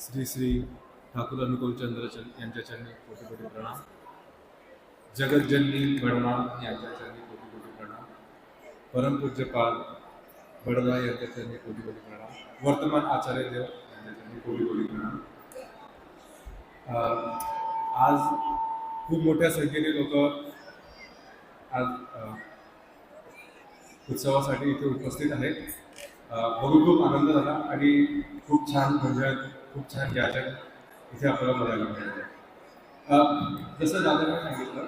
श्री श्री ठाकुर अनुकूल चंद्र यांच्या चरणी कोटी कोटी प्रणाम. जगज्जननी बडवा यांच्या चरणी कोटी कोटी प्रणाम. परमपूज्यपाल बडवा यांच्या चरणी कोटी कोटी प्रणाम. वर्तमान आचार्य देव यांच्या चरणी कोटी कोटी प्रणाम. आज खूप मोठ्या संख्येने लोक आज उत्सवासाठी इथे उपस्थित आहेत. बघून खूप आनंद झाला आणि खूप छान भजन, खूप छान गायन इथे आपल्याला बघायला मिळाले. जसं दादाने सांगितलं,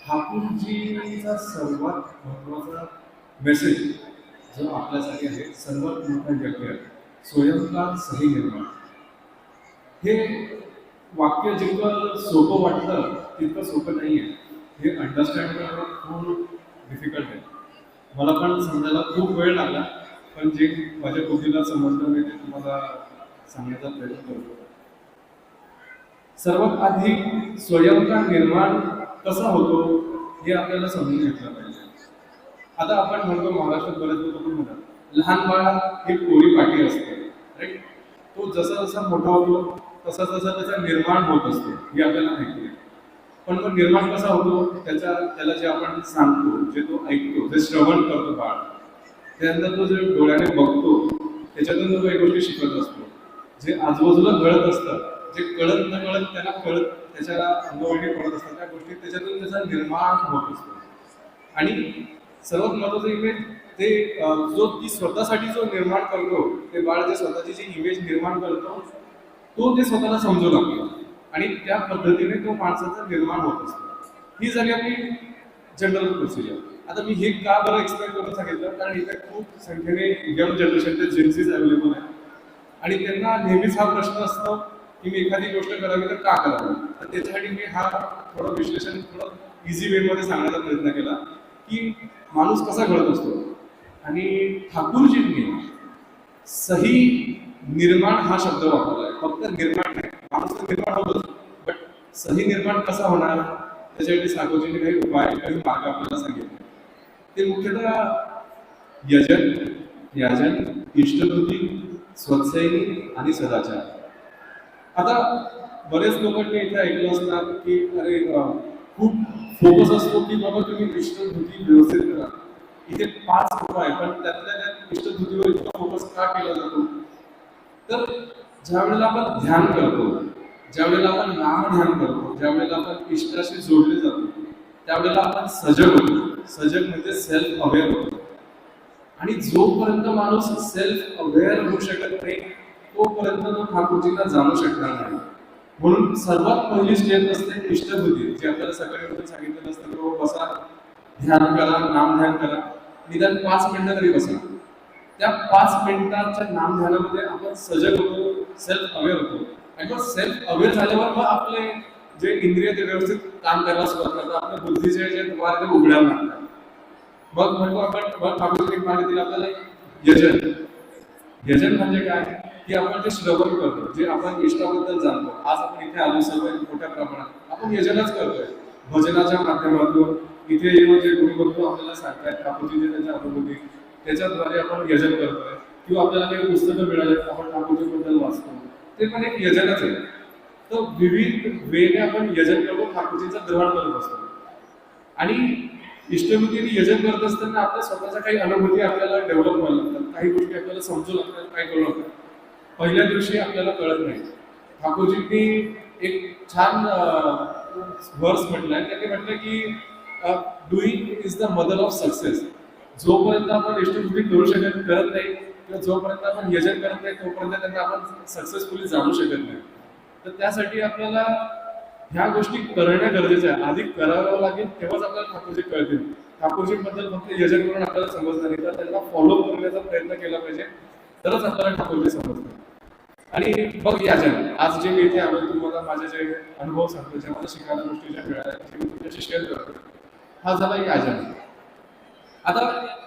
ठाकूरजीचा सर्वात महत्त्वाचा मेसेज जो आपल्यासाठी आहे, सर्वात मोठा यज्ञ स्वयंकार सही निर्माण. हे वाक्य जितकं सोपं वाटतं तितकं सोपं नाही आहे. हे अंडरस्टँड करणं खूप डिफिकल्ट आहे. मला पण समजायला खूप वेळ लागला, पण जे माझ्या बुद्धीला समजलं मी ते तुम्हाला सांगण्याचा प्रयत्न करतो. सर्वात आधी स्वयंकार निर्माण कसा होतो हे आपल्याला समजून घेतलं पाहिजे. आता आपण म्हणतो, महाराष्ट्रात बरेच लोक पण म्हणतात लहान बाळ एक कोरी पाटी असते, राईट. तो जसा जसा मोठा होतो तसा तसा त्याचा निर्माण होत असतो, हे आपल्याला माहिती आहे. पण मग निर्माण कसा होतो, त्याला जे आपण सांगतो, जे तो ऐकतो, जे श्रवण करतो बाळ, त्यानंतर तो जे डोळ्याने बघतो, त्याच्यातून तो काही गोष्टी शिकत असतो. जे आजूबाजूला घडत असतं, जे कळत न कळत त्याला त्याच्या अंगवळणी पडत असतात, त्या गोष्टी त्याच्यातून त्याचा निर्माण होत असतो. आणि सर्वात महत्त्वाचं इमेज ते ती स्वतःसाठी जो निर्माण करतो, ते बाळ जे स्वतःची जी इमेज निर्माण करतो, तो ते स्वतःला समजू लागतो आणि त्या पद्धतीने तो माणसाचा निर्माण होत असतो. ही झाली आपली जनरल प्रोसिजर. आता मी हे का बरं एक्सप्लेन करून सांगितलं, कारण इथे खूप संख्येने यंग जनरेशनचे जेन्सीज अवेलेबल आहेत आणि त्यांना नेहमीच हा प्रश्न असतो की मी एखादी गोष्ट करावी तर का करावी. तर त्याच्यासाठी मी हा थोडं विश्लेषण थोडं इझी वेमध्ये सांगण्याचा प्रयत्न केला की माणूस कसा घडत असतो. आणि ठाकूरजींनी सही निर्माण हा शब्द वापरलाय. फक्त निर्माण नाही, माणूस तर निर्माण होतोच, बट सही निर्माण कसा होणार त्याच्यासाठी ठाकूरजींनी काही उपाय, काही मार्ग आपल्याला सांगितले. ते मुख्यतः याजन, इष्टभूती, स्वत्सैनी आणि सदाचार. आता बरेच लोकांनी इथे ऐकलं असणार की अरे खूप फोकस असतो की बाबा तुम्ही इष्टभूती व्यवस्थित करा. इथे 5 उपाय, पण त्यातल्या इष्टभूतीवर इतका फोकस का केला जातो. तर ज्या वेळेला आपण ध्यान करतो, ज्या वेळेला आपण नामध्यान करतो, ज्या वेळेला आपण इष्टाशी जोडले जातो, त्यावेळेला आपण सजग होतो. सजग म्हणजे सेल्फ अवेअर होतो. आणि जोपर्यंत माणूस सेल्फ अवेअर होऊ शकत नाही, तोपर्यंत तो ठाकूरजींना जाणू शकणार नाही. म्हणून सर्वात पहिली स्टेप असते इष्टभूती, जी आपल्याला सकाळी उठून सांगितलेलं असतं की बसा, ध्यान करा, नामध्यान करा, निदान 5 मिनिटं तरी बसा. त्या 5 मिनिटांच्या नामध्यानामध्ये आपण सजग होतो, सेल्फ अवेअर होतो. आणि मग सेल्फ अवेअर झाल्यावर मग आपले जे इंद्रिय ते व्यवस्थित काम करायला सुरुवात करतात. आपल्या बुद्धीचे जे द्वार ते उघडायला लागतात. मग म्हणतो आपण ठाकूरजी मागितले आपल्याला यजन. यजन म्हणजे काय की आपण जे श्रवण करतो, जे आपण इष्टाबद्दल जाणतो. आज आपण इथे आलो सर्व मोठ्या प्रमाणात आपण यजनच करतोय भजनाच्या माध्यमातून. इथे येऊन जे गुरुबंधू आपल्याला सांगतायत ठाकूरजी त्यांच्या अनुभूती, त्याच्याद्वारे आपण यजन करतोय. किंवा आपल्याला काही पुस्तकं मिळाली आपण ठाकूरजीबद्दल वाचतो, ते पण एक यजनच आहे. तर विविध वेने आपण यजन करतो, ठाकूरजींचं ग्रहण करत असतो. आणि इष्टभूतीने यजन करत असताना आपल्या स्वतःच्या काही अनुभूती आपल्याला डेव्हलप व्हायला लागतात, काही गोष्टी आपल्याला समजू लागतात, काही कळू लागतात. पहिल्या दिवशी आपल्याला कळत नाही. ठाकूरजींनी एक छान वर्स म्हटलाय. त्यांनी म्हटलं की doing is the mother of success. जोपर्यंत आपण इष्टभूती करत नाही किंवा जोपर्यंत आपण यजन करत नाही, तोपर्यंत त्यांना आपण सक्सेसफुली जाणू शकत नाही. तर त्यासाठी आपल्याला ह्या गोष्टी करणं गरजेचं आहे. आधी करावं लागेल, तेव्हाच आपल्याला ठाकूरजी कळतील. ठाकूरजीबद्दल फक्त यजन करून आपल्याला समजणार नाही, तर त्यांना फॉलो करण्याचा प्रयत्न केला पाहिजे, तरच आपल्याला ठाकूरजी समजतात. आणि बघ याजन, आज जे मी इथे आलो तुम्हाला माझे जे अनुभव सांगतो, ज्या मला शिकायला गोष्टी ज्या मिळाल्या ते मी तुमच्याशी शेअर करतो. हा झाला याजन. आता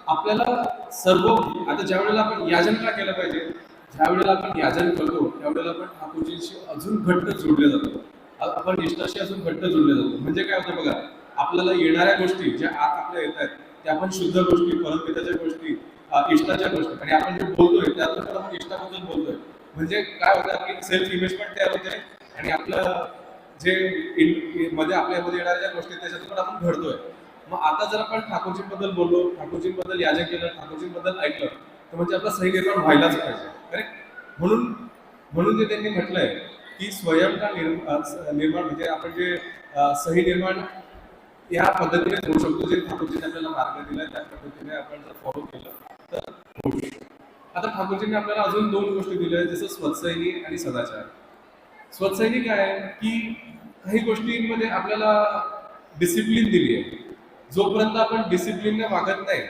आपल्याला आता ज्या वेळेला आपण याजन का केलं पाहिजे, ज्या वेळेला आपण याजन करतो त्यावेळेला आपण ठाकूरजींशी अजून घट्ट जोडले जातो. आपण इष्टाशी अजून घट्ट जोडले जातो. म्हणजे काय होतं बघा, आपल्याला येणाऱ्या गोष्टी ज्या आत आपल्या येत आहेत त्या आपण शुद्ध गोष्टी, परमपिताच्या गोष्टी, इष्टाच्या गोष्टी, आणि आपण जे बोलतोय त्यातून आपण इष्टाबद्दल बोलतोय. म्हणजे काय होतं आपली सेल्फ इमेज पण तयार होते आणि आपलं जे मध्ये आपल्यामध्ये येणाऱ्या ज्या गोष्टी त्याच्यातून पण आपण घडतोय. मग आता जर आपण ठाकूरजींबद्दल बोललो, ठाकूरजींबद्दल याजन केलं, ठाकूरजींबद्दल ऐकलं, तर म्हणजे आपला सही निर्माण व्हायलाच पाहिजे. करेक्ट? म्हणून म्हणून जे त्यांनी म्हटलंय की स्वयं का निर्माण म्हणजे आपण जे सही निर्माण या पद्धतीने होऊ शकतो, जे ठाकूरजीने आपल्याला मार्ग दिलाय त्या पद्धतीने आपण जर फॉलो केलं तर होऊ शकतो. आता ठाकूरजींनी आपल्याला अजून दोन गोष्टी दिल्या आहेत, जसं स्वतःसैनी आणि सदाचार. स्वतःसैनी काय आहे की काही गोष्टींमध्ये आपल्याला डिसिप्लिन दिली आहे. जोपर्यंत आपण डिसिप्लिनने वागत नाही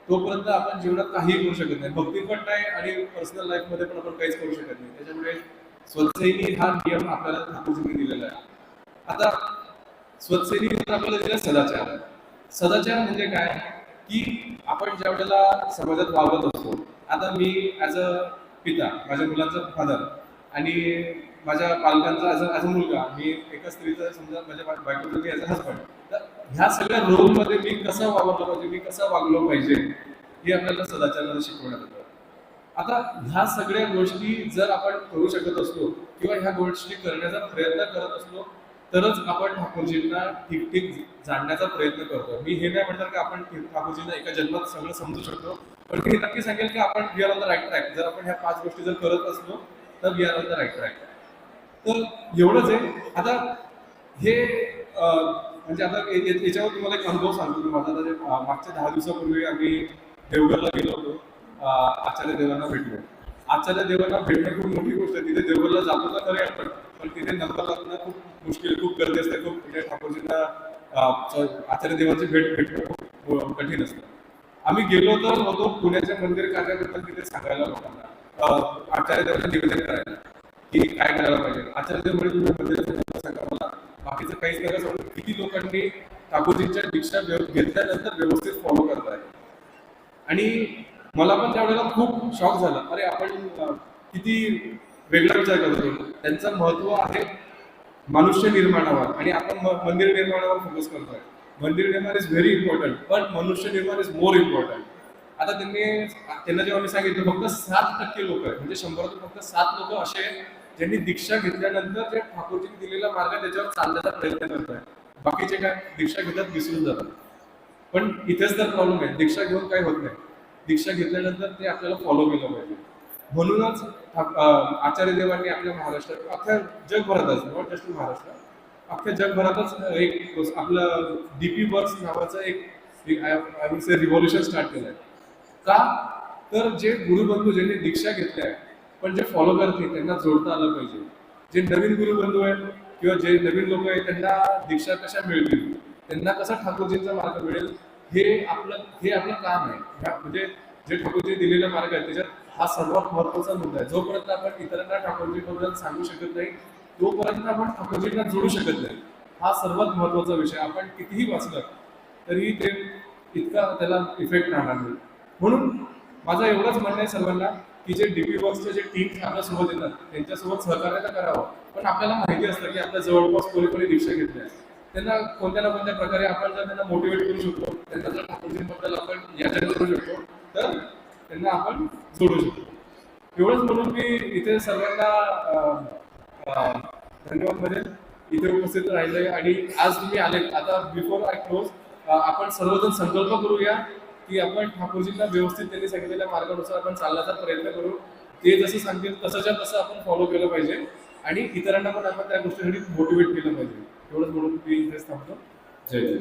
तोपर्यंत आपण जीवनात काहीही करू शकत नाही, भक्ती पण नाही आणि पर्सनल लाईफ मध्ये पण आपण काहीच करू शकत नाही. त्याच्यामुळे स्वतःसैनी हा नियम आपल्याला ठाकूरजींनी दिलेला आहे. आता स्वतःसैनी आपल्याला दिला सदाचार. सदाचार म्हणजे काय की आपण ज्या वेळेला समाजात वावरत असतो, आता मी ॲज अ पिता, माझ्या मुलांचा फादर आणि माझ्या पालकांचा ॲज अ मुलगा, मी एका स्त्रीचा समजा माझ्या बायकोचा मी ॲज अ हजबंड, तर ह्या सगळ्या रोलमध्ये मी कसा वावरलो पाहिजे, मी कसा वागलो पाहिजे, हे आपल्याला सदाचाराला शिकवण्यात येतं. आता ह्या सगळ्या गोष्टी जर आपण करू शकत असलो किंवा ह्या गोष्टी करण्याचा प्रयत्न करत असलो तरच आपण ठाकूरजींना ठीक जाणण्याचा प्रयत्न करतो. मी हे नाही म्हणणार की आपण ठाकूरजींना एका जन्मात सगळं समजू शकतो, पण मी नक्की सांगेल की आपण we are on the right track. जर आपण ह्या 5 गोष्टी जर करत असलो तर we are on the right track. तर एवढंच आहे. आता हे म्हणजे आता याच्यावर तुम्हाला एक अनुभव सांगतो मी माझा. मागच्या 10 दिवसापूर्वी आम्ही देवगडला गेलो होतो. आचार्य देवांना भेटलो. आचार्य देवांना भेटणं खूप मोठी गोष्ट आहे. तिथे देवगडला जातो तर खरे आपण, पण तिथे नंतर लागणं खूप मुश्किल, खूप गर्दी असते. खूप म्हणजे ठाकूरजींना आचार्य देवांची भेटणं खूप कठीण असतं. आम्ही गेलो तर होतो पुण्याच्या मंदिर कार्याबद्दल तिथे सांगायला लोकांना, आचार्य देवांना निवेदन करायला की काय करायला पाहिजे. आचार्य देव म्हणजे तुम्ही मंदिराचं सांगा मला, बाकीचं काहीच नका सांगू. किती लोकांनी ठाकूरजींच्या दीक्षा घेतल्यानंतर व्यवस्थित फॉलो करताय. आणि मला पण त्यावेळेला खूप शॉक झाला, अरे आपण किती वेगळा विचार करतो. त्यांचं महत्व आहे मनुष्य निर्माणावर आणि आपण मंदिर निर्माणावर फोकस करतोय. मंदिर निर्माण इज व्हेरी इम्पॉर्टंट, पण मनुष्य निर्माण इज मोर इम्पॉर्टंट. आता त्यांना जेव्हा मी सांगितलं फक्त 7% लोक आहेत, म्हणजे 100तून फक्त 7 लोक असे आहेत ज्यांनी दीक्षा घेतल्यानंतर जे ठाकूरजींनी दिलेला मार्ग आहे त्याच्यावर चालण्याचा प्रयत्न करतोय. बाकीचे काय दीक्षा घेतात विसरून जातात. पण इथेच तर प्रॉब्लेम आहे, दीक्षा घेऊन काही होत नाही. दीक्षा घेतल्यानंतर ते आपल्याला फॉलो केलं पाहिजे. म्हणूनच आचार्य देवांनी आपल्या महाराष्ट्रात, अख्ख्या जगभरातच, नॉट जस्ट महाराष्ट्र, अख्ख्या जगभरातच एक आपलं डीपी वर्क्स नावाचं एक I would say revolution start केलंय. का? तर जे गुरुबंधू ज्यांनी दीक्षा घेतल्या पण जे फॉलो करत नाही त्यांना जोडता आलं पाहिजे. जे नवीन गुरुबंधू आहेत किंवा जे नवीन लोक आहेत त्यांना दीक्षा कशा मिळतील, त्यांना कसा ठाकूरजींचा मार्ग मिळेल, हे आपलं काम आहे. म्हणजे जे ठाकूरजी दिलेला मार्ग आहे त्याच्यात हा सर्वात महत्वाचा मुद्दा आहे. जोपर्यंत आपण इतरांना ठाकूरजीबद्दल सांगू शकत नाही तोपर्यंत आपण ठाकूरजींना जोडू शकत नाही. हा सर्वात महत्वाचा विषय. आपण कितीही वाचलं तरी ते इतका त्याला इफेक्ट राहणार नाही. म्हणून माझं एवढंच म्हणणं आहे सर्वांना की जे डीपी वर्क्सचे जे टीम आपल्यासोबत येतात त्यांच्यासोबत सहकार्य तर करावं, पण आपल्याला माहिती असतं की आपल्या जवळपास कोणी दीक्षा घेतल्या, त्यांना कोणत्या ना कोणत्या प्रकारे आपण जर त्यांना मोटिवेट करू शकतो, त्यांना जर ठाकूरजींबद्दल आपण याचना करू शकतो तर त्यांना आपण जोडू शकतो. एवढंच म्हणून मी इथे सर्वांना धन्यवाद म्हणजे इथे उपस्थित राहिले आणि आज तुम्ही आले. आता बिफोर आय क्लोज आपण सर्वजण संकल्प करूया की आपण ठाकूरजींना व्यवस्थित त्यांनी सांगितलेल्या मार्गानुसार आपण चालण्याचा प्रयत्न करू. ते जसं सांगतील तसंच्या तसं आपण फॉलो केलं पाहिजे आणि इतरांना पण आपण त्या गोष्टीसाठी मोटिवेट केलं पाहिजे. एवढंच म्हणून मी इथेच थांबतो. जय जय.